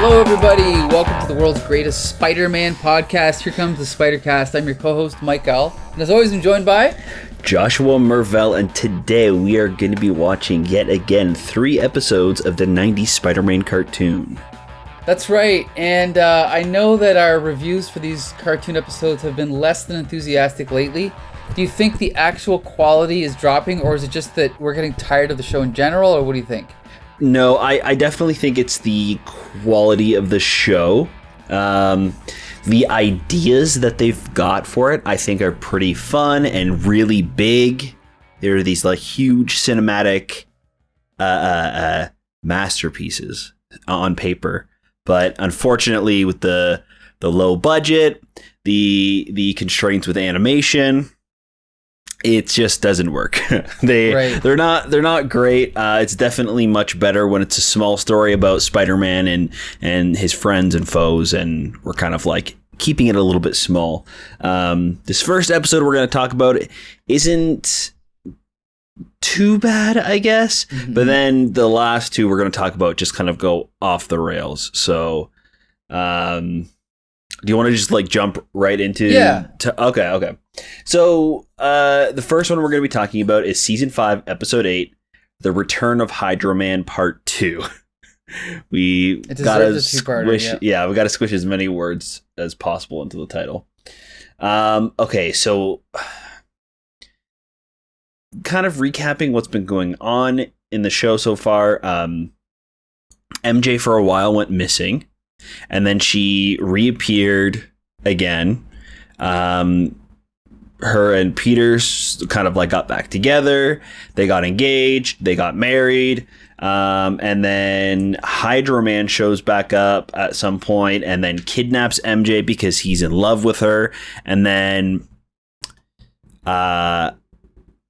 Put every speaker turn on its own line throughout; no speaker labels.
Hello, everybody. Welcome to the world's greatest Spider-Man podcast. Here comes the Spider-Cast. I'm your co-host, Mike Gall. And as always, I'm joined by
Joshua Mervell, and today we are going to be watching yet again 3 episodes of the 90s Spider-Man cartoon.
That's right. And I know that our reviews for these cartoon episodes have been less than enthusiastic lately. Do you think the actual quality is dropping, or is it just that we're getting tired of the show in general, or what do you think?
No, I definitely think it's the quality of the show. The ideas that they've got for it, I think, are pretty fun and really big. There are these like huge cinematic masterpieces on paper, but unfortunately, with the low budget, the constraints with animation, it just doesn't work. They're not great. It's definitely much better when it's a small story about Spider-Man and his friends and foes, and we're kind of like keeping it a little bit small. This first episode we're going to talk about isn't too bad, I guess. Mm-hmm. But then the last 2 we're going to talk about just kind of go off the rails. So, do you want to just like jump right into?
Yeah.
Okay. So the first one we're going to be talking about is season 5, episode 8, The Return of Hydro Man Part 2. We got to squish, we got to squish as many words as possible into the title. Okay, so kind of recapping what's been going on in the show so far. MJ for a while went missing, and then she reappeared again. Her and Peter kind of like got back together. They got engaged. They got married. And then Hydro Man shows back up at some point and then kidnaps MJ because he's in love with her. And then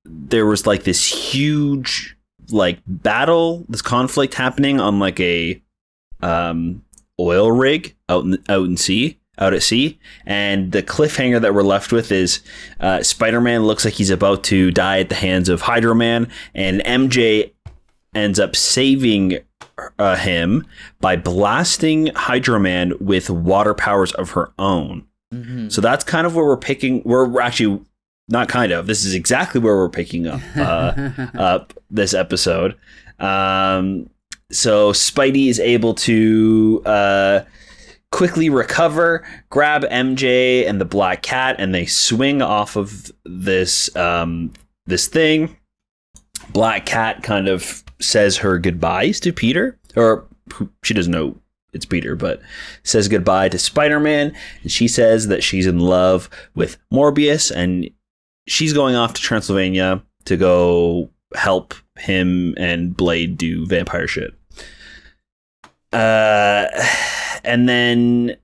there was like this huge like battle, this conflict happening on like a oil rig out at sea, and the cliffhanger that we're left with is Spider-Man looks like he's about to die at the hands of Hydro Man, and MJ ends up saving him by blasting Hydro Man with water powers of her own. Mm-hmm. So that's kind of where we're actually not kind of, this is exactly where we're picking up up this episode. So Spidey is able to quickly recover, grab MJ and the Black Cat, and they swing off of this thing. Black Cat kind of says her goodbyes to Peter, or she doesn't know it's Peter, but says goodbye to Spider-Man, and she says that she's in love with Morbius, and she's going off to Transylvania to go help him and Blade do vampire shit. And then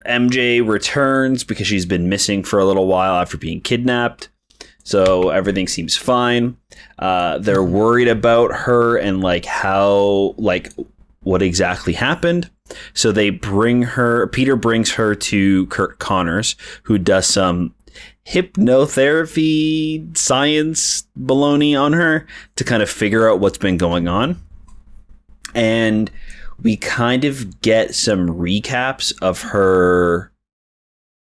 MJ returns because she's been missing for a little while after being kidnapped. So everything seems fine. They're worried about her and like how, like what exactly happened. So Peter brings her to Kurt Connors, who does some hypnotherapy science baloney on her to kind of figure out what's been going on. And we kind of get some recaps of her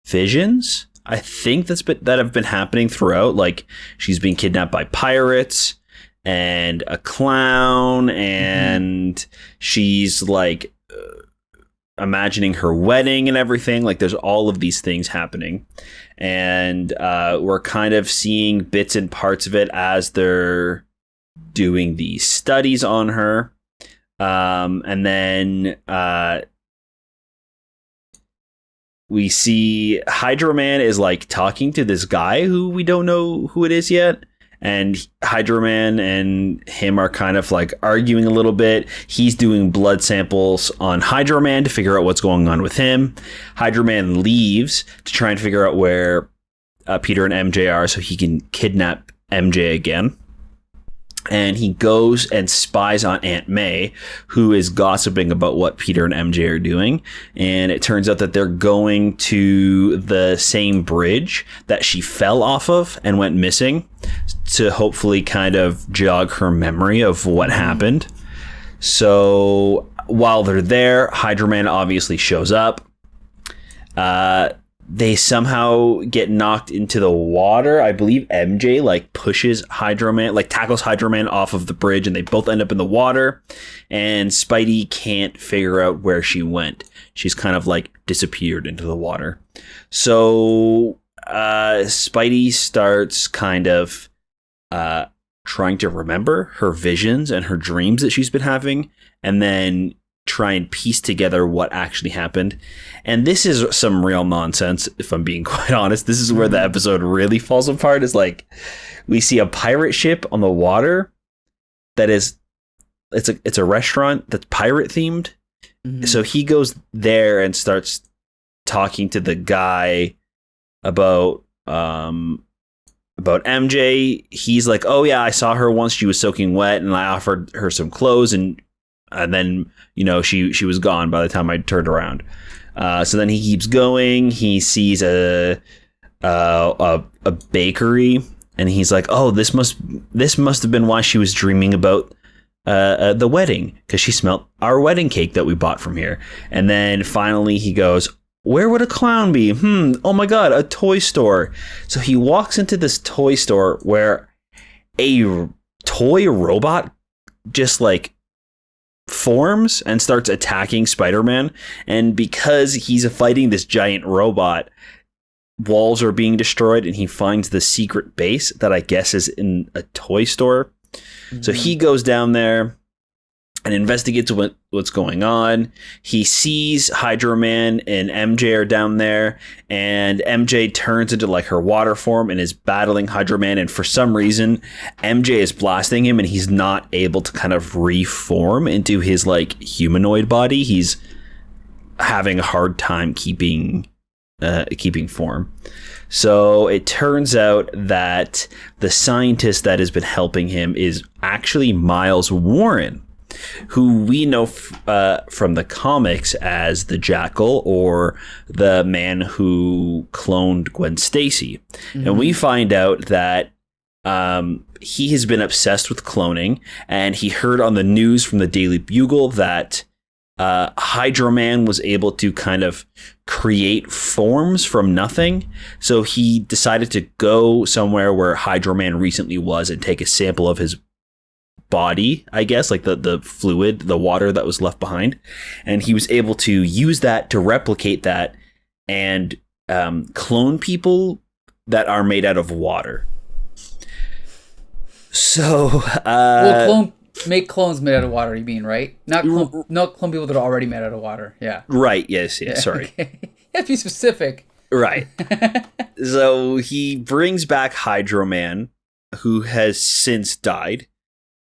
visions. I think that have been happening throughout. Like she's being kidnapped by pirates and a clown, and she's like imagining her wedding and everything. Like there's all of these things happening, and we're kind of seeing bits and parts of it as they're doing these studies on her. And then we see Hydro Man is like talking to this guy who we don't know who it is yet. And Hydro Man and him are kind of like arguing a little bit. He's doing blood samples on Hydro Man to figure out what's going on with him. Hydro Man leaves to try and figure out where Peter and MJ are so he can kidnap MJ again. And he goes and spies on Aunt May, who is gossiping about what Peter and MJ are doing. And it turns out that they're going to the same bridge that she fell off of and went missing, to hopefully kind of jog her memory of what happened. So While they're there, Hydro Man obviously shows up. They somehow get knocked into the water. I believe MJ like pushes Hydro Man, like tackles Hydro Man off of the bridge, and they both end up in the water. And Spidey can't figure out where she went. She's kind of like disappeared into the water. So Spidey starts kind of trying to remember her visions and her dreams that she's been having, and then try and piece together what actually happened. And this is some real nonsense, if I'm being quite honest. This is where the episode really falls apart, is like we see a pirate ship on the water that is it's a restaurant that's pirate themed. Mm-hmm. So he goes there and starts talking to the guy about MJ. He's like, oh yeah, I saw her once, she was soaking wet, and I offered her some clothes, and then, you know, she was gone by the time I turned around. So then he keeps going. He sees a bakery, and he's like, "Oh, this must have been why she was dreaming about the wedding, because she smelled our wedding cake that we bought from here." And then finally he goes, "Where would a clown be? Oh my god, a toy store." So he walks into this toy store where a toy robot just like forms and starts attacking Spider-Man, and because he's fighting this giant robot, walls are being destroyed, and he finds the secret base that I guess is in a toy store. Mm-hmm. So he goes down there and investigates what's going on. He sees Hydro Man and MJ are down there, and MJ turns into like her water form and is battling Hydro Man, and for some reason MJ is blasting him, and he's not able to kind of reform into his like humanoid body. He's having a hard time keeping form. So it turns out that the scientist that has been helping him is actually Miles Warren, who we know from the comics as the Jackal, or the man who cloned Gwen Stacy. Mm-hmm. And we find out that he has been obsessed with cloning, and he heard on the news from the Daily Bugle that Hydro Man was able to kind of create forms from nothing. So he decided to go somewhere where Hydro Man recently was and take a sample of his body, I guess, like the fluid, the water that was left behind, and he was able to use that to replicate that and clone people that are made out of water. So
make clones made out of water, you mean, right? Not clone people that are already made out of water. Yeah, right.
Yes, sorry.
Okay. You have to be specific,
right? So he brings back Hydro Man, who has since died.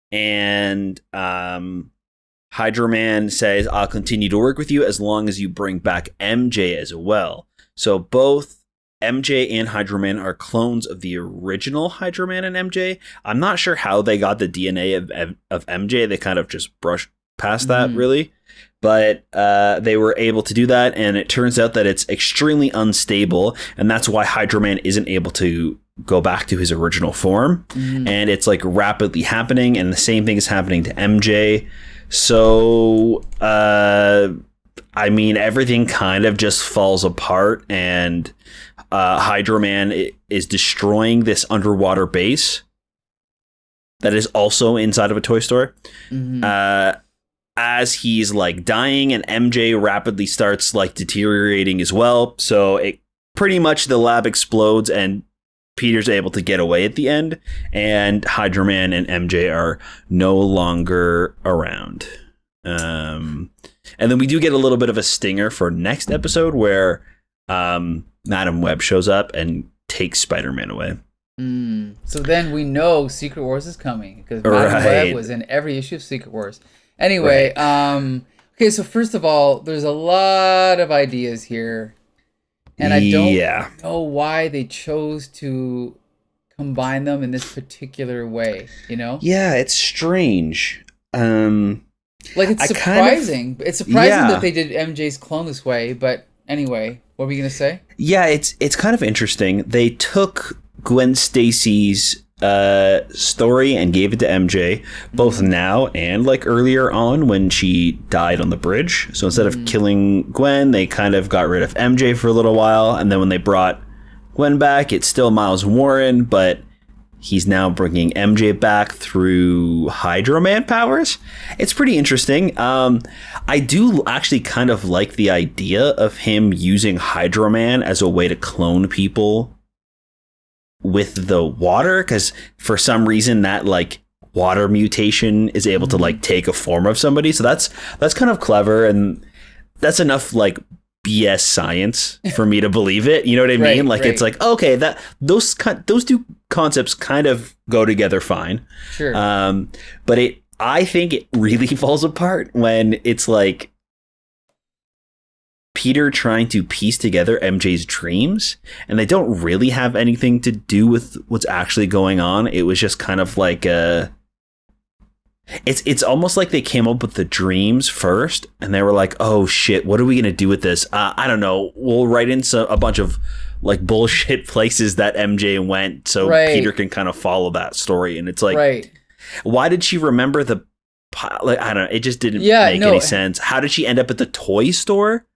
And Hydro Man says, "I'll continue to work with you as long as you bring back MJ as well." So both MJ and Hydro Man are clones of the original Hydro Man and MJ. I'm not sure how they got the DNA of MJ. They kind of just brushed past that, really. But they were able to do that, and it turns out that it's extremely unstable, and that's why Hydro Man isn't able to go back to his original form. And it's like rapidly happening, and the same thing is happening to MJ. So I mean, everything kind of just falls apart, and Hydro Man is destroying this underwater base that is also inside of a toy store. As he's like dying, and MJ rapidly starts like deteriorating as well. So it pretty much, the lab explodes, and Peter's able to get away at the end, and Hydro Man and MJ are no longer around. And then we do get a little bit of a stinger for next episode where Madam Web shows up and takes Spider-Man away.
So then we know Secret Wars is coming, because Madam Web was in every issue of Secret Wars. Anyway, okay, so first of all, there's a lot of ideas here. And I don't know why they chose to combine them in this particular way, you know?
Yeah, it's strange.
Like, it's surprising. It's surprising that they did MJ's clone this way, but anyway, what were you going to say?
Yeah, it's kind of interesting. They took Gwen Stacy's story and gave it to MJ, both now and like earlier on when she died on the bridge. So instead of killing Gwen, they kind of got rid of MJ for a little while, and then when they brought Gwen back, it's still Miles Warren, but he's now bringing MJ back through Hydro Man powers. It's pretty interesting. I do actually kind of like the idea of him using Hydro Man as a way to clone people with the water, because for some reason that like water mutation is able to like take a form of somebody. So that's kind of clever, and that's enough like BS science for me to believe it. You know what I mean? Like it's like, okay, that those two concepts kind of go together fine.
Sure.
But I think it really falls apart when it's like Peter trying to piece together MJ's dreams, and they don't really have anything to do with what's actually going on. It was just kind of like it's almost like they came up with the dreams first, and they were like, oh shit, what are we gonna do with this? I don't know, we'll write in a bunch of like bullshit places that MJ went so Peter can kind of follow that story. And it's like, why did she remember the like, I don't know, it just didn't make any sense. How did she end up at the toy store?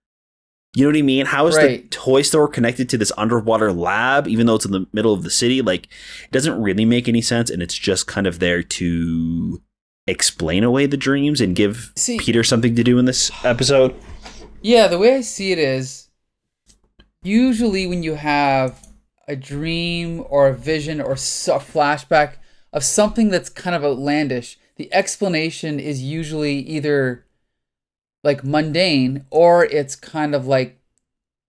You know what I mean? How is the toy store connected to this underwater lab, even though it's in the middle of the city? Like, it doesn't really make any sense, and it's just kind of there to explain away the dreams and give Peter something to do in this episode.
Yeah, the way I see it is, usually when you have a dream or a vision or a flashback of something that's kind of outlandish, the explanation is usually either like mundane, or it's kind of like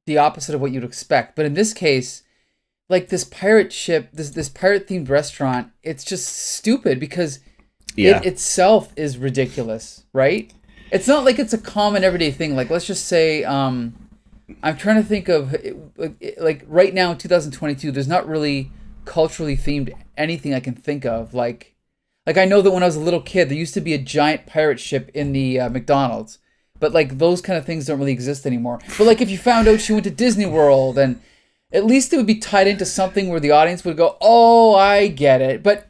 the opposite of what you'd expect. But in this case, like this pirate ship, this pirate themed restaurant, it's just stupid because it itself is ridiculous, right? It's not like it's a common everyday thing. Like, let's just say, I'm trying to think of like right now in 2022, there's not really culturally themed anything I can think of. Like I know that when I was a little kid, there used to be a giant pirate ship in the McDonald's. But like those kind of things don't really exist anymore. But like if you found out she went to Disney World, and at least it would be tied into something where the audience would go, oh, I get it. But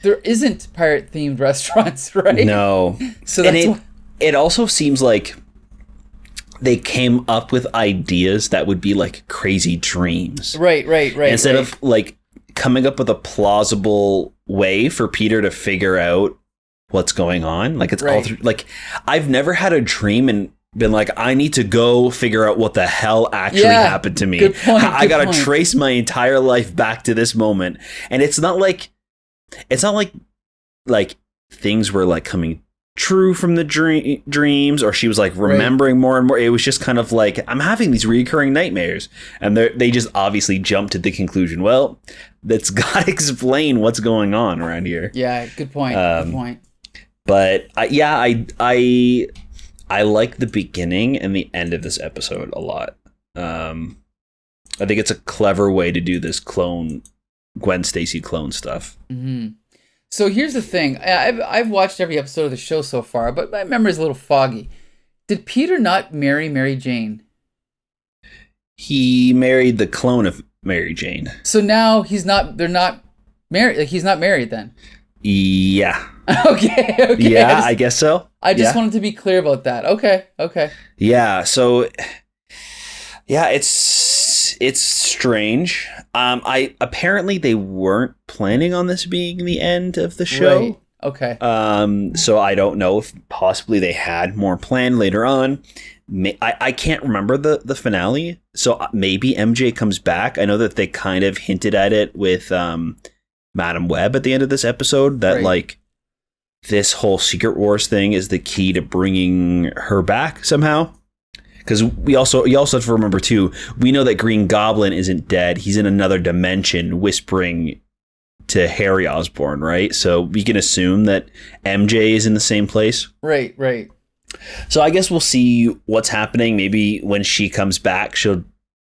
there isn't pirate themed restaurants, right?
No.
So that's
it also seems like they came up with ideas that would be like crazy dreams.
Right.
Instead of like coming up with a plausible way for Peter to figure out what's going on. Like it's all through, like I've never had a dream and been like, I need to go figure out what the hell actually happened to me.
Good point,
I gotta trace my entire life back to this moment. And it's not like things were like coming true from the dreams, or she was like remembering more and more. It was just kind of like, I'm having these recurring nightmares, and they just obviously jumped to the conclusion, well, that's gotta explain what's going on around here.
Yeah, good point. Good point.
But I like the beginning and the end of this episode a lot. I think it's a clever way to do this Gwen Stacy clone stuff.
Mm-hmm. So here's the thing. I've watched every episode of the show so far, but my memory is a little foggy. Did Peter not marry Mary Jane?
He married the clone of Mary Jane.
So now they're not married. Like, he's not married then?
Yeah.
Okay.
Yeah, I guess so.
I just wanted to be clear about that. Okay.
Yeah, so yeah, it's strange. Apparently they weren't planning on this being the end of the show.
Right. Okay.
So I don't know if possibly they had more planned later on. I can't remember the finale, so maybe MJ comes back. I know that they kind of hinted at it with Madam Web at the end of this episode, that like this whole Secret Wars thing is the key to bringing her back somehow. Because you also have to remember too, we know that Green Goblin isn't dead. He's in another dimension, whispering to Harry Osborn, right? So we can assume that MJ is in the same place.
Right.
So I guess we'll see what's happening. Maybe when she comes back, she'll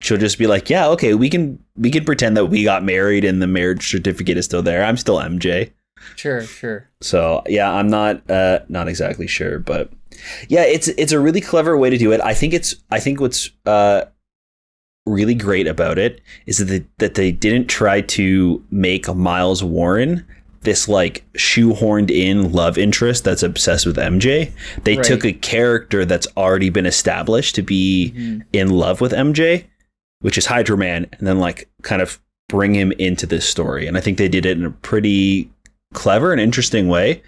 just be like, yeah, okay, we can pretend that we got married and the marriage certificate is still there. I'm still MJ.
Sure.
So yeah, I'm not exactly sure, but yeah, it's a really clever way to do it. I think what's really great about it is that they didn't try to make Miles Warren this like shoehorned in love interest that's obsessed with MJ. They took a character that's already been established to be in love with MJ, which is Hydro Man, and then like kind of bring him into this story. And I think they did it in a pretty clever and interesting way.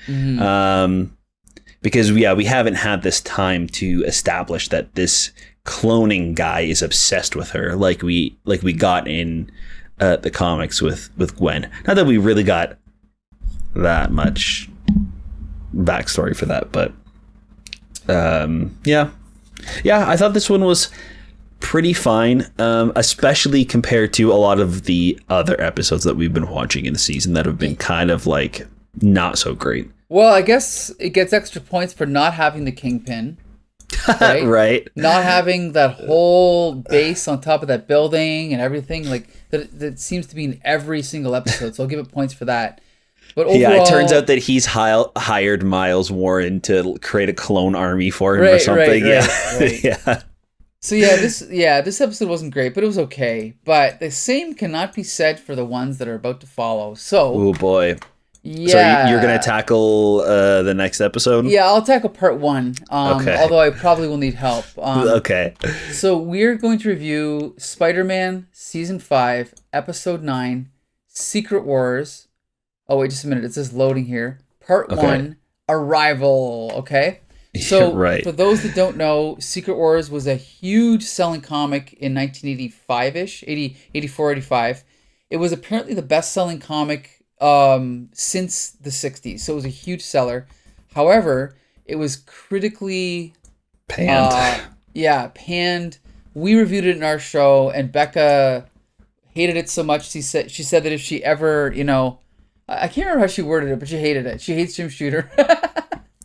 Because we haven't had this time to establish that this cloning guy is obsessed with her like we got in the comics with Gwen. Not that we really got that much backstory for that, but yeah, I thought this one was pretty fine, especially compared to a lot of the other episodes that we've been watching in the season that have been kind of like not so great.
Well, I guess it gets extra points for not having the Kingpin. Right?
Right.
Not having that whole base on top of that building and everything like that seems to be in every single episode. So I'll give it points for that. But overall,
it turns out that he's hired Miles Warren to create a clone army for him or something.
Right.
Yeah.
So this episode wasn't great, but it was okay. But the same cannot be said for the ones that are about to follow. So,
oh boy.
Yeah.
So you're going to tackle the next episode?
Yeah, I'll tackle part 1.
Okay.
Although I probably will need help.
Okay.
So we're going to review Spider-Man Season 5, Episode 9, Secret Wars. Oh, wait just a minute. It says loading here. Part 1, Arrival. Okay? So for those that don't know, Secret Wars was a huge selling comic in 1985-ish, 84, 85. It was apparently the best-selling comic since the 60s, so it was a huge seller. However, it was critically
panned.
Panned. We reviewed it in our show, and Becca hated it so much. She said that if she ever, I can't remember how she worded it, but she hated it. She hates Jim Shooter.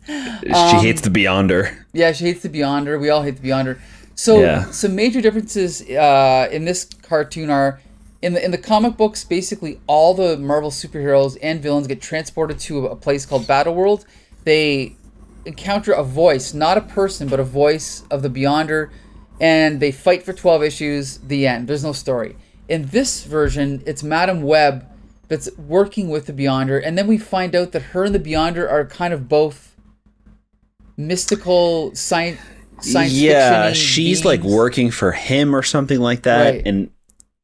She hates the Beyonder.
Yeah, she hates the Beyonder. We all hate the Beyonder. So some major differences in this cartoon are in the comic books, basically all the Marvel superheroes and villains get transported to a place called Battle World. They encounter a voice, not a person, but a voice of the Beyonder, and they fight for 12 issues, the end. There's no story. In this version, it's Madam Web that's working with the Beyonder, and then we find out that her and the Beyonder are kind of both mystical science fiction.
She's like working for him or something like that, and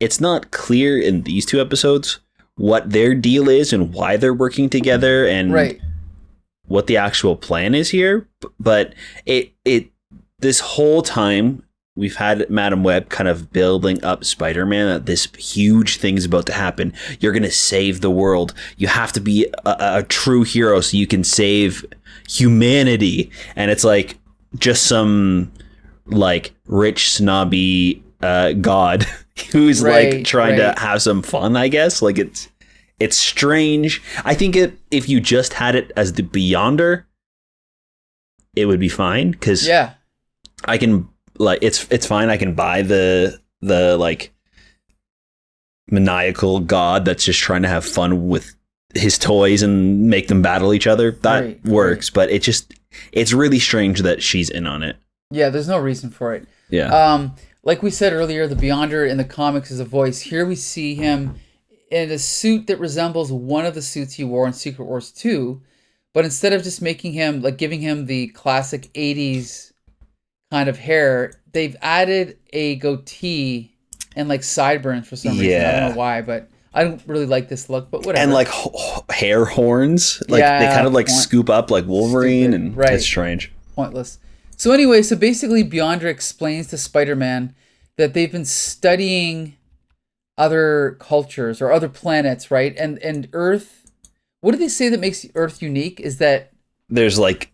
it's not clear in these two episodes what their deal is and why they're working together and what the actual plan is here. But this whole time we've had Madam Web kind of building up Spider-Man, that this huge thing's about to happen. You're going to save the world. You have to be a true hero so you can save humanity. And it's like just some like rich snobby god who's like trying to have some fun, I guess. Like it's strange. I think if you just had it as the Beyonder, it would be fine, because I can like it's fine. I can buy the like maniacal god that's just trying to have fun with his toys and make them battle each other. That works, but it's really strange that she's in on it. Yeah,
there's no reason for it.
Yeah.
Like we said earlier, the Beyonder in the comics is a voice. Here we see him in a suit that resembles one of the suits he wore in Secret Wars 2, but instead of just making him, like giving him the classic 80s kind of hair, they've added a goatee and like sideburns for some reason. I don't know why, but I don't really like this look, but whatever.
And like hair horns, like they kind of like scoop up like Wolverine, and it's strange.
Pointless. So anyway, basically Beyonder explains to Spider-Man that they've been studying other cultures or other planets, right? And Earth, what do they say that makes Earth unique is that
there's like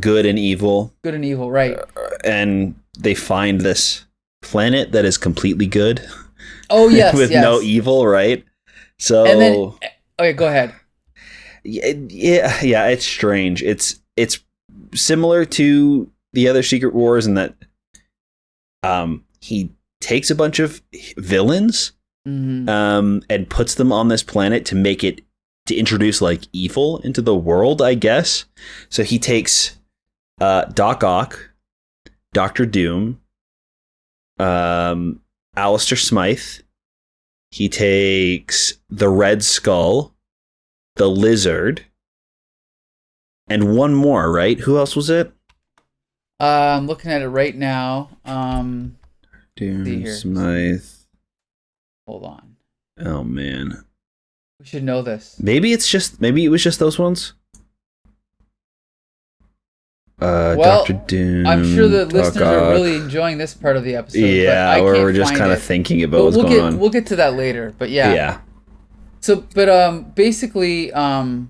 good and evil.
Good and evil, right.
And they find this planet that is completely good.
Oh, yes.
With no evil, right? So
and then, okay, go ahead.
Yeah, it's strange. It's similar to the other Secret Wars in that he takes a bunch of villains and puts them on this planet to introduce like evil into the world, I guess. So he takes Doc Ock, Doctor Doom, Alistair Smythe. He takes the Red Skull, the Lizard, and one more, right? Who else was it?
I'm looking at it right now.
Doom, Smythe.
Hold on.
Oh, man.
We should know this.
Maybe it was just those ones?
Well,
Dr. Doom.
I'm sure the listeners are really enjoying this part of the episode.
Yeah,
but
we're just kind of thinking about what's going on.
We'll get to that later, but yeah.
Yeah.
So, but basically, yeah.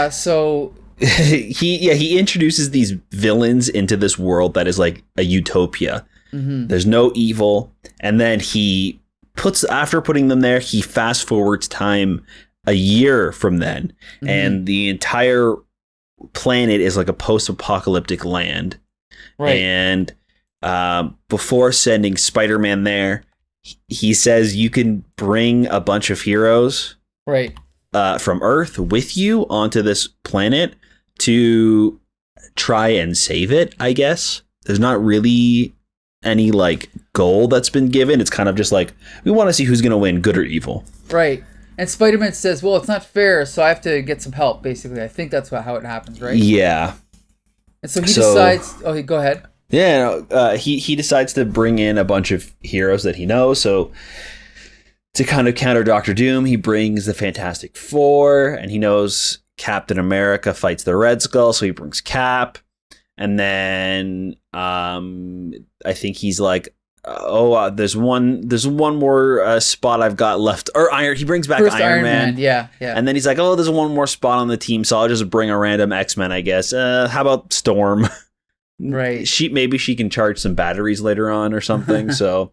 So
he introduces these villains into this world that is like a utopia.
Mm-hmm.
There's no evil, and then after putting them there, he fast forwards time a year from then,
mm-hmm.
and the entire planet is like a post-apocalyptic land.
Right.
And before sending Spider-Man there, he says you can bring a bunch of heroes
right.
From Earth with you onto this planet to try and save it, I guess. There's not really any like goal that's been given. It's kind of just like, we want to see who's going to win, good or evil.
Right. And Spider-Man says, well, it's not fair, so I have to get some help, basically. I think that's how it happens, right?
Yeah.
And so he decides... Oh, go ahead.
Yeah, he decides to bring in a bunch of heroes that he knows. So to kind of counter Doctor Doom, he brings the Fantastic Four, and he knows Captain America fights the Red Skull, so he brings Cap. And then I think he's like, there's one more spot I've got left. Or he brings back Iron Man.
Yeah.
And then he's like, there's one more spot on the team, so I'll just bring a random X-Men, I guess. How about Storm?
Right.
Maybe she can charge some batteries later on or something. So,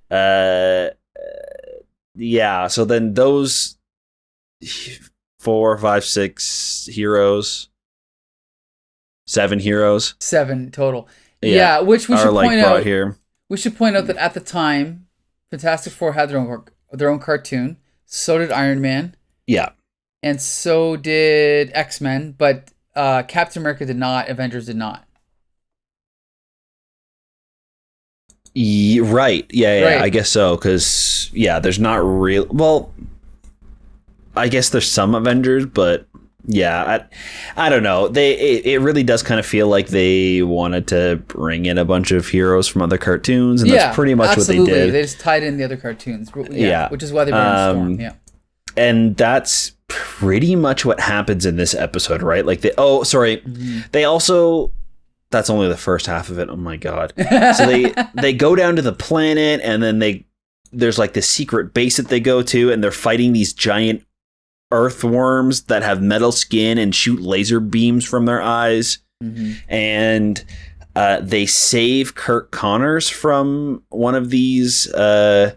yeah. So then those 4, 5, 6 heroes, 7 heroes,
7 total. Yeah, which we should point out here. We should point out that at the time, Fantastic Four had their own cartoon. So did Iron Man.
Yeah.
And so did X-Men, but Captain America did not. Avengers did not.
Right. Yeah,
right.
I guess so. Because, there's not real... Well, I guess there's some Avengers, but... Yeah, I don't know. It really does kind of feel like they wanted to bring in a bunch of heroes from other cartoons, and that's pretty much
absolutely.
What they did.
They just tied in the other cartoons. Yeah, which is why they brought in Storm. Yeah,
and that's pretty much what happens in this episode, right? Like they also. That's only the first half of it. Oh my god! So they go down to the planet, and then there's like this secret base that they go to, and they're fighting these giant earthworms that have metal skin and shoot laser beams from their eyes. Mm-hmm. And they save Kirk Connors from one of these worms,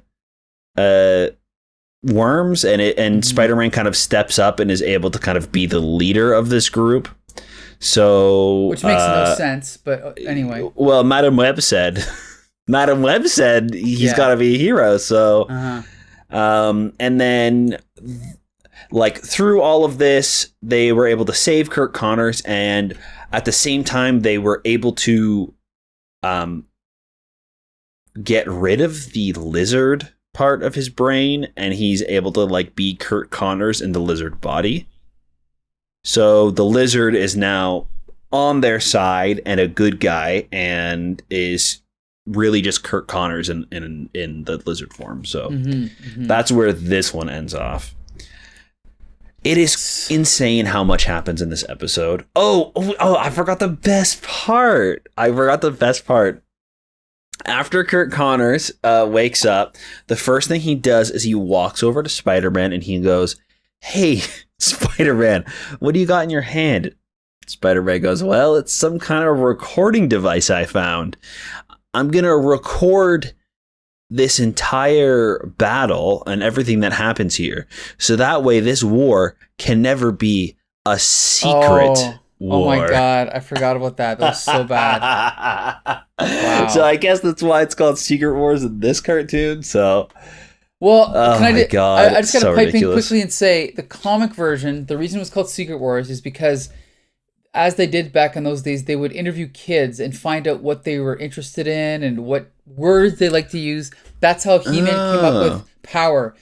and mm-hmm. Spider-Man kind of steps up and is able to kind of be the leader of this group. So
which makes no sense, but anyway.
Well, Madam Web said he's got to be a hero. So and then like through all of this, they were able to save Kirk Connors, and at the same time, they were able to get rid of the lizard part of his brain, and he's able to like be Kirk Connors in the lizard body. So the lizard is now on their side and a good guy, and is really just Kirk Connors in the lizard form. So that's where this one ends off. It is insane how much happens in this episode. Oh, I forgot the best part. After Kirk Connors wakes up, the first thing he does is he walks over to Spider-Man and he goes, "Hey, Spider-Man, what do you got in your hand?" Spider-Man goes, "Well, it's some kind of recording device I found. I'm going to record this entire battle and everything that happens here, so that way this war can never be a secret war."
Oh my god, I forgot about that. That was so bad. Wow.
So I guess that's why it's called Secret Wars in this cartoon. So,
well,
God,
I just gotta
so
pipe
ridiculous.
in quickly and say the comic version. The reason it was called Secret Wars is because as they did back in those days, they would interview kids and find out what they were interested in and what words they like to use. That's how He-Man came up with power.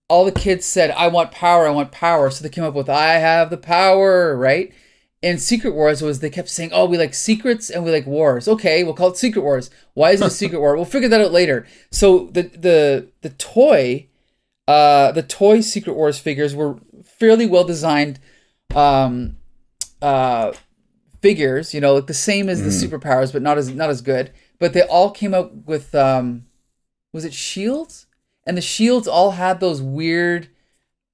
All the kids said, I want power, I want power. So they came up with, I have the power, right? And Secret Wars was, they kept saying, oh, we like secrets and we like wars. Okay, we'll call it Secret Wars. Why is it a secret war? We'll figure that out later. So the toy Secret Wars figures were fairly well designed figures, like the same as the superpowers, but not as good. But they all came out with was it shields? And the shields all had those weird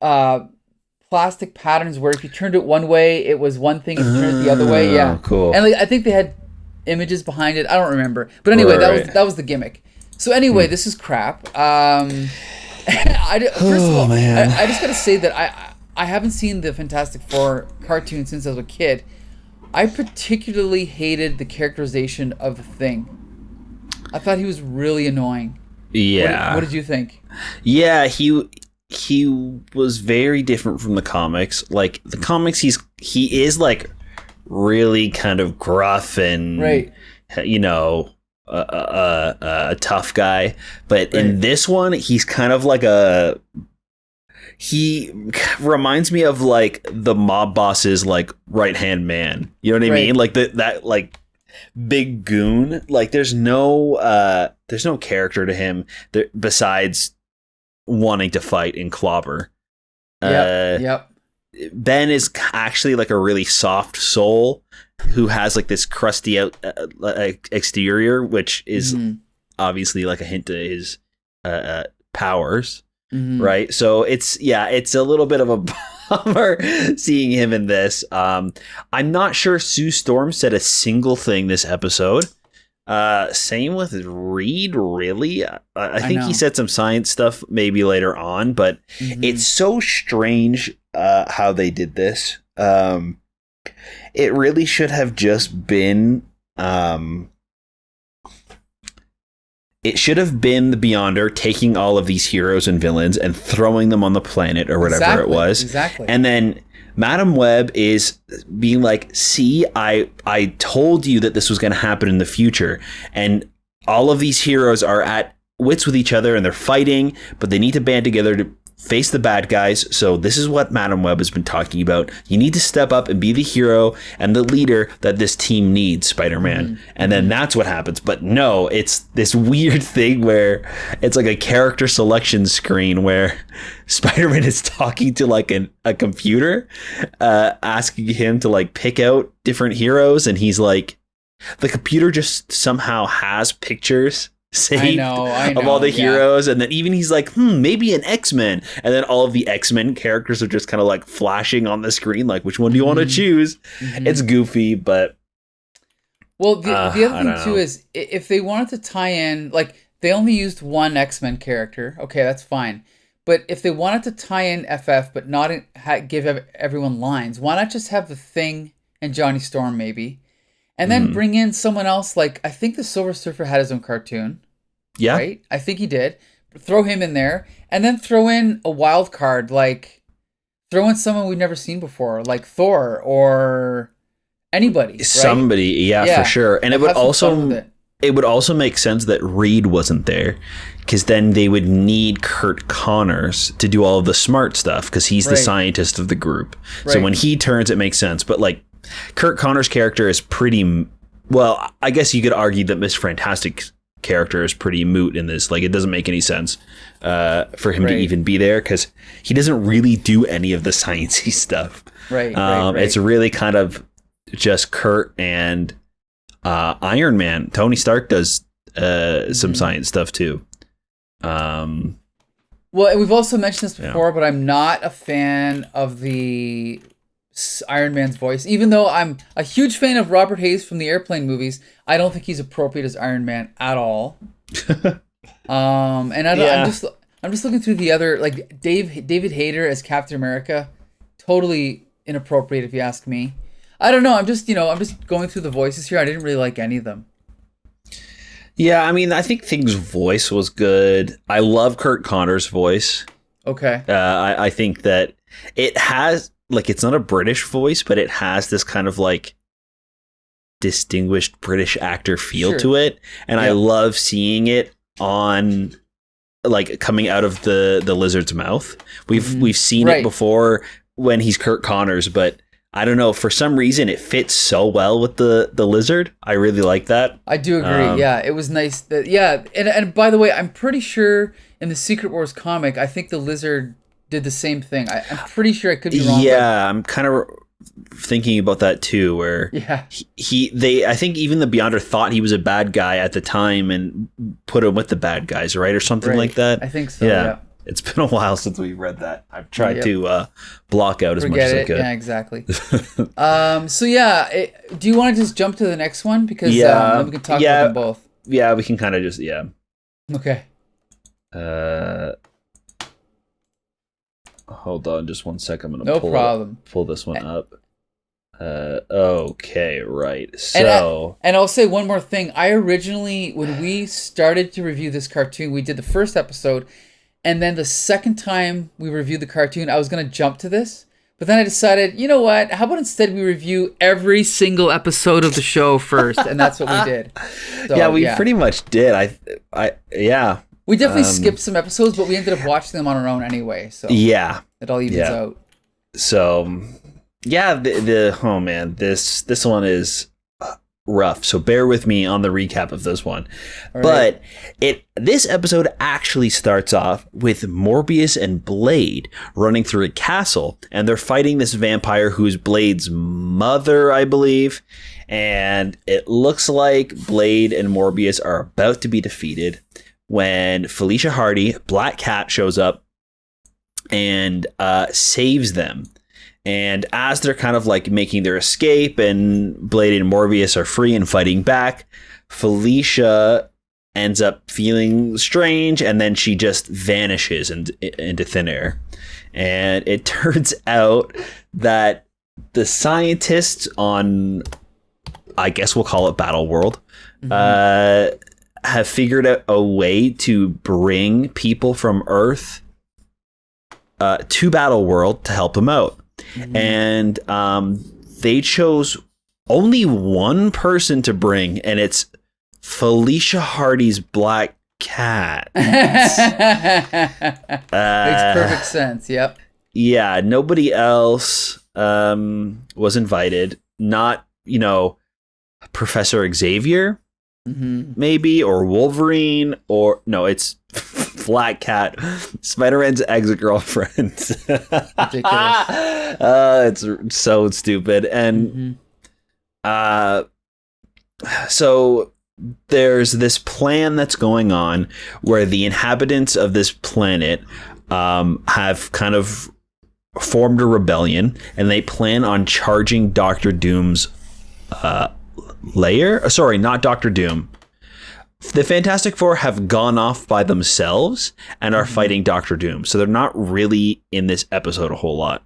plastic patterns where if you turned it one way, it was one thing. If you turned it the other way, yeah,
cool.
And I think they had images behind it. I don't remember, but anyway, that was the gimmick. So anyway, this is crap. First of all, man. I just gotta say that I haven't seen the Fantastic Four cartoon since I was a kid. I particularly hated the characterization of the Thing. I thought he was really annoying.
Yeah.
What did you think?
Yeah, he was very different from the comics. Like the comics, he is like really kind of gruff and a tough guy. But in this one, he's kind of like he reminds me of like the mob boss's like right hand man. You know what I mean? Like that like big goon. Like there's no character to him besides wanting to fight and clobber. Yep. Ben is actually like a really soft soul who has like this crusty out exterior, which is obviously like a hint to his powers. Right. So it's a little bit of a bummer seeing him in this. I'm not sure Sue Storm said a single thing this episode. Same with Reed, really. I think he said some science stuff maybe later on, but it's so strange how they did this. It really should have just been it should have been the Beyonder taking all of these heroes and villains and throwing them on the planet or whatever it was.
Exactly.
And then Madam Web is being like, see, I told you that this was going to happen in the future. And all of these heroes are at wits with each other and they're fighting, but they need to band together to face the bad guys. So this is what Madam Web has been talking about. You need to step up and be the hero and the leader that this team needs, Spider-Man. And then that's what happens. But no, it's this weird thing where it's like a character selection screen where Spider-Man is talking to like a computer, asking him to like pick out different heroes. And he's like, the computer just somehow has pictures saved of all the heroes, and then even he's like, maybe an X-Men, and then all of the X-Men characters are just kind of like flashing on the screen, like, which one do you want to choose? It's goofy, but
the other thing too is if they wanted to tie in, like, they only used one X-Men character, okay, that's fine, but if they wanted to tie in FF but not give everyone lines, why not just have the Thing and Johnny Storm maybe? And then bring in someone else, like, I think the Silver Surfer had his own cartoon. Yeah. Right? I think he did. Throw him in there. And then throw in a wild card, like, throw in someone we've never seen before, like Thor or anybody. Right?
Somebody, yeah, for sure. And it would also make sense that Reed wasn't there, because then they would need Kurt Connors to do all of the smart stuff, because he's the scientist of the group. Right. So when he turns, it makes sense. But, like, Kurt Connor's character is pretty, well, I guess you could argue that Mr. Fantastic's character is pretty moot in this. Like, it doesn't make any sense for him to even be there, because he doesn't really do any of the sciencey stuff. Right. It's really kind of just Kurt and Iron Man. Tony Stark does some science stuff too. Well,
we've also mentioned this before, but I'm not a fan of the Iron Man's voice. Even though I'm a huge fan of Robert Hayes from the Airplane movies, I don't think he's appropriate as Iron Man at all. I'm just looking through the other, like, David Hayter as Captain America, totally inappropriate if you ask me. I don't know. I'm just going through the voices here. I didn't really like any of them.
Yeah, I mean, I think Thing's voice was good. I love Kurt Connor's voice.
Okay.
I think that it has, like, it's not a British voice, but it has this kind of like distinguished British actor feel
Sure.
to it, and I
Yeah.
love seeing it on like coming out of the lizard's mouth. We've seen
Right.
it before when he's Kurt Connors, but I don't know, for some reason it fits so well with the lizard. I really like that.
I do agree. Yeah, it was nice. That, yeah, and by the way, I'm pretty sure in the Secret Wars comic, I think the lizard did the same thing. I'm pretty sure I could be wrong.
Yeah, I'm kind of thinking about that too, where
Yeah.
I think even the Beyonder thought he was a bad guy at the time and put him with the bad guys, right? Or something like that.
I think so. Yeah.
It's been a while since we read that. I've tried
Yep.
to block out as much
Forget
as I
it.
could.
Yeah, exactly. So yeah, do you want to just jump to the next one because then we can talk about them both?
Yeah, we can kind of just
Okay.
Hold on just one second. I'm
No
gonna
problem.
pull this one up. Okay, right. So
And I'll say one more thing. I originally, when we started to review this cartoon, we did the first episode, and then the second time we reviewed the cartoon, I was going to jump to this. But then I decided, you know what? How about instead we review every single episode of the show first? And that's what we did. So,
yeah, we pretty much did. Yeah.
We definitely skipped some episodes, but we ended up watching them on our own anyway. So
Yeah.
it all evens out.
So yeah, oh man, this one is rough. So bear with me on the recap of this one.
All
But this episode actually starts off with Morbius and Blade running through a castle, and they're fighting this vampire who's Blade's mother, I believe. And it looks like Blade and Morbius are about to be defeated when Felicia Hardy, Black Cat, shows up and saves them. And as they're kind of like making their escape and Blade and Morbius are free and fighting back, Felicia ends up feeling strange, and then she just vanishes into thin air. And it turns out that the scientists on, I guess we'll call it Battle World, have figured out a way to bring people from Earth to Battle World to help them out. And they chose only one person to bring, and it's Felicia Hardy's Black Cat.
Makes perfect sense. Yep.
Yeah, nobody else was invited. Not, Professor Xavier, maybe, or Wolverine, or no, it's Black Cat, Spider-Man's ex-girlfriend.
Ridiculous.
It's so stupid. And so there's this plan that's going on where the inhabitants of this planet have kind of formed a rebellion, and they plan on charging Doctor Doom's lair. Sorry, not Doctor Doom. The Fantastic Four have gone off by themselves and are fighting Doctor Doom. So they're not really in this episode a whole lot.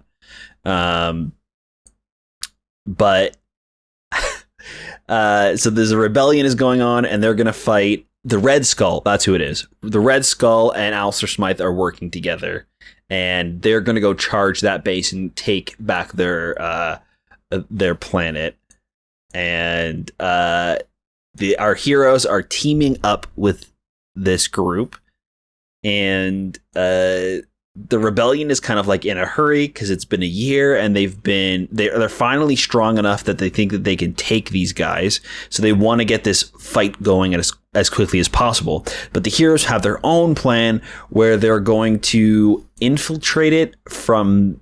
But so there's a rebellion is going on, and they're going to fight the Red Skull. That's who it is. The Red Skull and Alistair Smythe are working together, and they're going to go charge that base and take back their planet. And our heroes are teaming up with this group, and the rebellion is kind of like in a hurry because it's been a year, and they're finally strong enough that they think that they can take these guys. So they want to get this fight going as quickly as possible. But the heroes have their own plan where they're going to infiltrate it from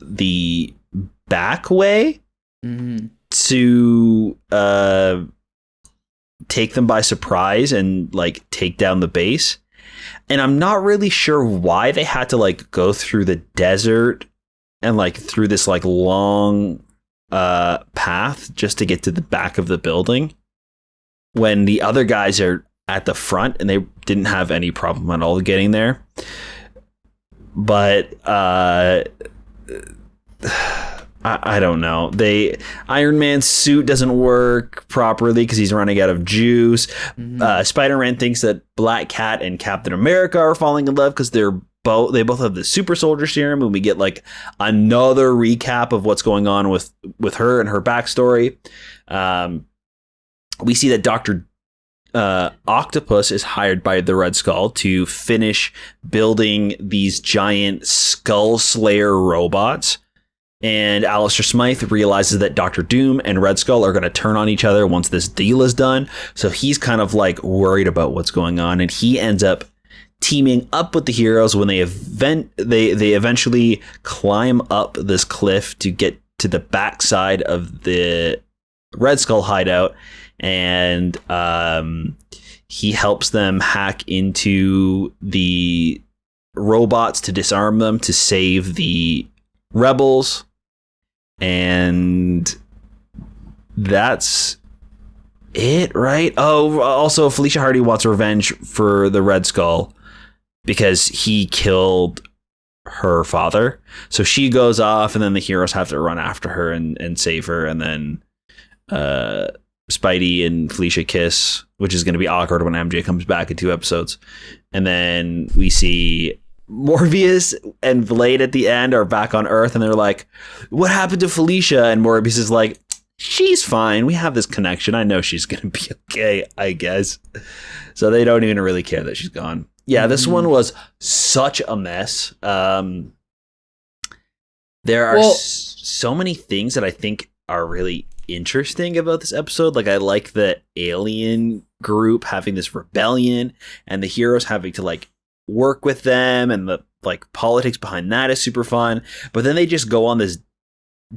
the back way to take them by surprise and like take down the base. And I'm not really sure why they had to like go through the desert and like through this like long path just to get to the back of the building when the other guys are at the front and they didn't have any problem at all getting there. But I don't know. Iron Man's suit doesn't work properly because he's running out of juice. Spider-Man thinks that Black Cat and Captain America are falling in love because they're they both have the super soldier serum, and we get like another recap of what's going on with her and her backstory. We see that Dr. Octopus is hired by the Red Skull to finish building these giant Skull Slayer robots. And Alistair Smythe realizes that Dr. Doom and Red Skull are going to turn on each other once this deal is done. So he's kind of like worried about what's going on, and he ends up teaming up with the heroes when they eventually climb up this cliff to get to the backside of the Red Skull hideout, and he helps them hack into the robots to disarm them to save the rebels. And that's it, right? Oh, also Felicia Hardy wants revenge for the Red Skull because he killed her father. So she goes off, and then the heroes have to run after her and save her. And then Spidey and Felicia kiss, which is going to be awkward when MJ comes back in 2 episodes. And then we see Morbius and Blade at the end are back on Earth, and they're like, what happened to Felicia? And Morbius is like, she's fine. We have this connection. I know she's going to be okay, I guess. So they don't even really care that she's gone. Yeah, this one was such a mess. There are so many things that I think are really interesting about this episode. Like, I like the alien group having this rebellion and the heroes having to like work with them, and the like politics behind that is super fun. But then they just go on this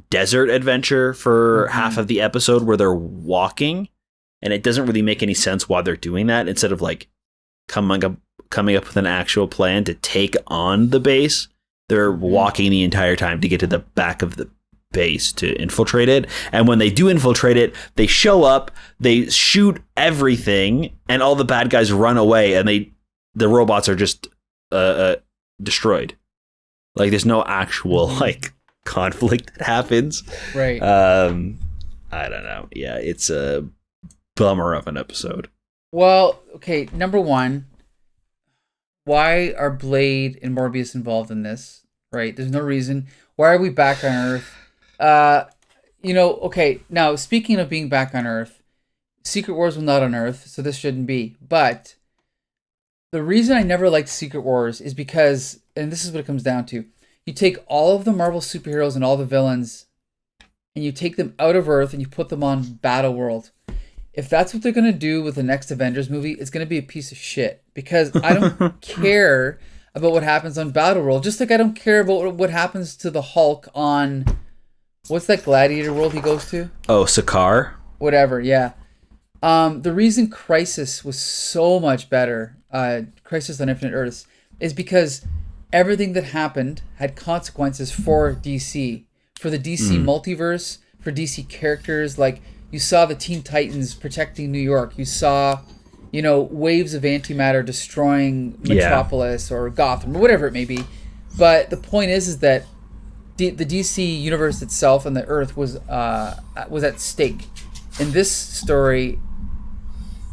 desert adventure for half of the episode where they're walking, and it doesn't really make any sense why they're doing that, instead of like coming up with an actual plan to take on the base. They're walking the entire time to get to the back of the base to infiltrate it. And when they do infiltrate it, they show up, they shoot everything, and all the bad guys run away, and the robots are just destroyed. Like, there's no actual like conflict that happens.
Right.
I don't know. Yeah, it's a bummer of an episode.
Well, okay, number one, why are Blade and Morbius involved in this? Right? There's no reason. Why are we back on Earth? Okay, now, speaking of being back on Earth, Secret Wars was not on Earth, so this shouldn't be. But the reason I never liked Secret Wars is because, and this is what it comes down to, you take all of the Marvel superheroes and all the villains, and you take them out of Earth and you put them on Battle World. If that's what they're going to do with the next Avengers movie, it's going to be a piece of shit. Because I don't care about what happens on Battle World. Just like I don't care about what happens to the Hulk on, what's that gladiator world he goes to?
Oh, Sakaar?
Whatever, yeah. The reason Crisis was so much better, Crisis on Infinite Earths, is because everything that happened had consequences for DC. For the DC multiverse, for DC characters. Like, you saw the Teen Titans protecting New York. You saw, waves of antimatter destroying Metropolis or Gotham or whatever it may be. But the point is that the DC universe itself and the Earth was at stake. In this story,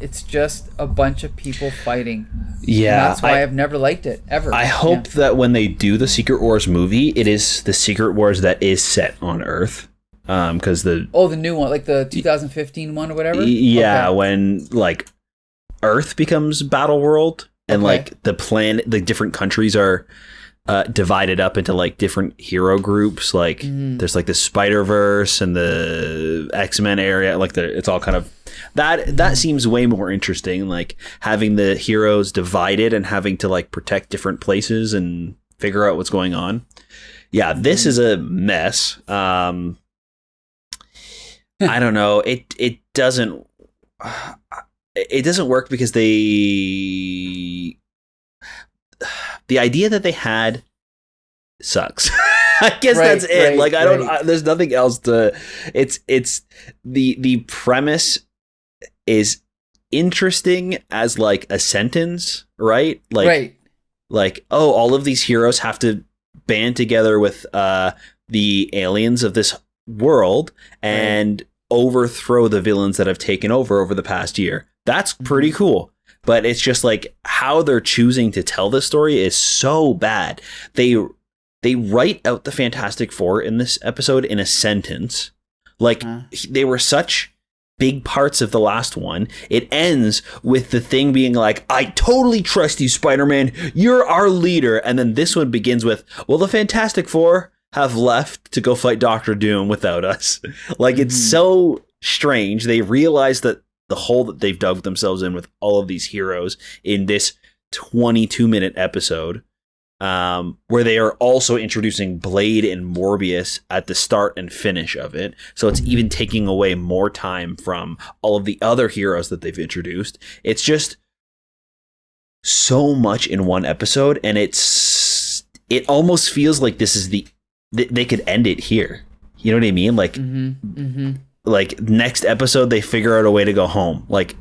it's just a bunch of people fighting. Yeah. And that's why I've never liked it, ever.
I hope that when they do the Secret Wars movie, it is the Secret Wars that is set on Earth. Because the
new one, like the 2015 one or whatever?
Yeah, okay. When like Earth becomes Battle World, and like the different countries are divided up into like different hero groups. Like there's like the Spider-Verse and the X-Men area. Like it's all kind of that seems way more interesting. Like having the heroes divided and having to like protect different places and figure out what's going on. Yeah, this is a mess. I don't know. It doesn't work because the idea that they had sucks. I guess that's it. Right, like I don't. There's nothing else to. It's the premise is interesting as like a sentence, right? Like all of these heroes have to band together with the aliens of this world and overthrow the villains that have taken over the past year. That's pretty cool. but it's just like how they're choosing to tell this story is so bad. They write out the Fantastic Four in this episode in a sentence. Like they were such big parts of the last one. It ends with the Thing being like, I totally trust you, Spider-Man. You're our leader. And then this one begins with, well, the Fantastic Four have left to go fight Doctor Doom without us. Like, it's so strange. They realize that the hole that they've dug themselves in with all of these heroes in this 22-minute episode, where they are also introducing Blade and Morbius at the start and finish of it. So it's even taking away more time from all of the other heroes that they've introduced. It's just so much in one episode, and it almost feels like this is they could end it here. You know what I mean? Like, like next episode, they figure out a way to go home. Like,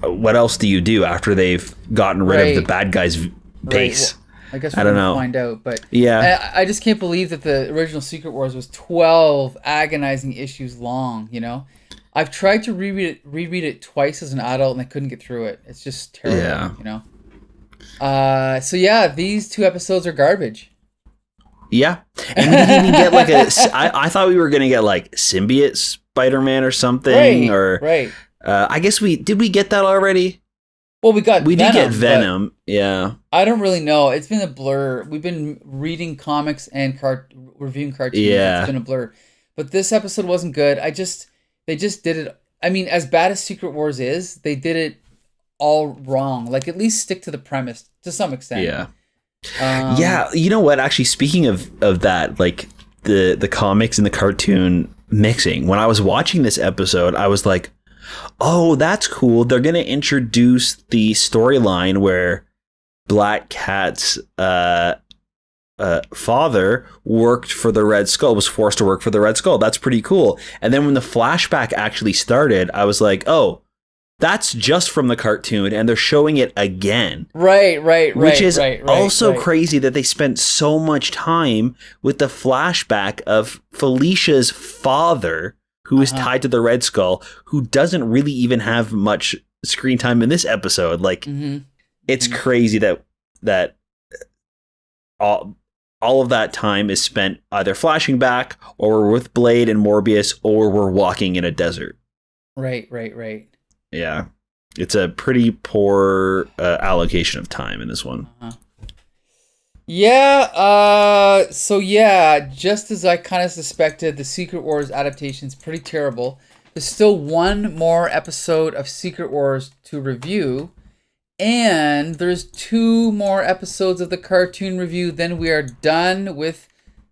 what else do you do after they've gotten rid of the bad guy's base?
Well, I guess we're going to find out. But
yeah,
I just can't believe that the original Secret Wars was 12 agonizing issues long, you know? I've tried to reread it twice as an adult, and I couldn't get through it. It's just terrible, you know? So yeah, these 2 episodes are garbage.
Yeah, and we didn't even get like I thought we were gonna get like symbiote Spider-Man or something, I guess we get that already.
Well, we did
get Venom. Yeah,
I don't really know. It's been a blur. We've been reading comics and reviewing cartoons.
Yeah,
it's been a blur. But this episode wasn't good. They just did it. I mean, as bad as Secret Wars is, they did it all wrong. Like, at least stick to the premise to some extent.
Yeah. Yeah, you know what? Actually, speaking of that, like the comics and the cartoon mixing, when I was watching this episode, I was like, oh, that's cool. They're going to introduce the storyline where Black Cat's father worked for the Red Skull, was forced to work for the Red Skull. That's pretty cool. And then when the flashback actually started, I was like, oh, that's just from the cartoon, and they're showing it again.
Right.
Which is also crazy that they spent so much time with the flashback of Felicia's father, who is tied to the Red Skull, who doesn't really even have much screen time in this episode. Like, it's crazy that all of that time is spent either flashing back, or we're with Blade and Morbius, or we're walking in a desert. Right. Yeah, it's a pretty poor allocation of time in this one.
Yeah, so yeah, just as I kind of suspected, the Secret Wars adaptation is pretty terrible. There's still one more episode of Secret Wars to review, and there's 2 more episodes of the cartoon review, then we are done with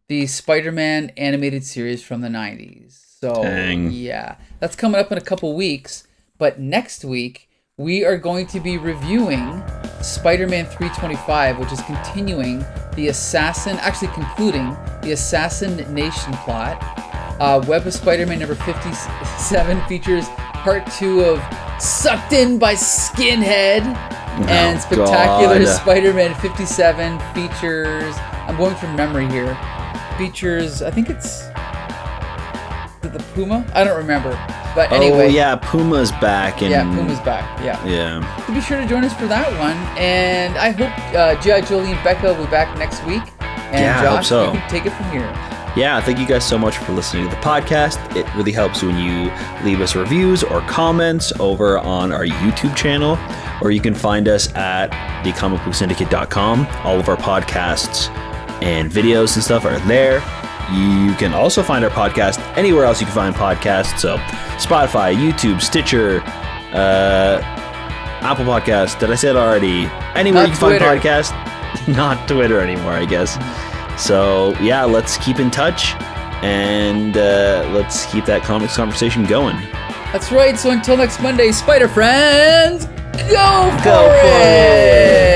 the Spider-Man animated series from the 90s. So, yeah, that's coming up in a couple weeks. But next week, we are going to be reviewing Spider-Man 325, which is concluding the assassination plot. Web of Spider-Man number 57 features part 2 of Sucked In by Skinhead. And Spectacular Spider-Man 57 features, I'm going from memory here, features, I think it's the Puma? I don't remember. But anyway.
Oh, yeah, Puma's back.
Puma's back. Yeah. So be sure to join us for that one. And I hope G.I. Jolie and Becca will be back next week. And Josh,
I hope so.
You can take it from here.
Yeah, thank you guys so much for listening to the podcast. It really helps when you leave us reviews or comments over on our YouTube channel, or you can find us at thecomicbooksyndicate.com. All of our podcasts and videos and stuff are there. You can also find our podcast anywhere else you can find podcasts. So Spotify, YouTube, Stitcher, Apple Podcasts. Did I say it already? Anywhere you can find podcasts. Not Twitter anymore, I guess. So yeah, let's keep in touch, and let's keep that comics conversation going.
That's right. So until next Monday, Spider Friends, go for it!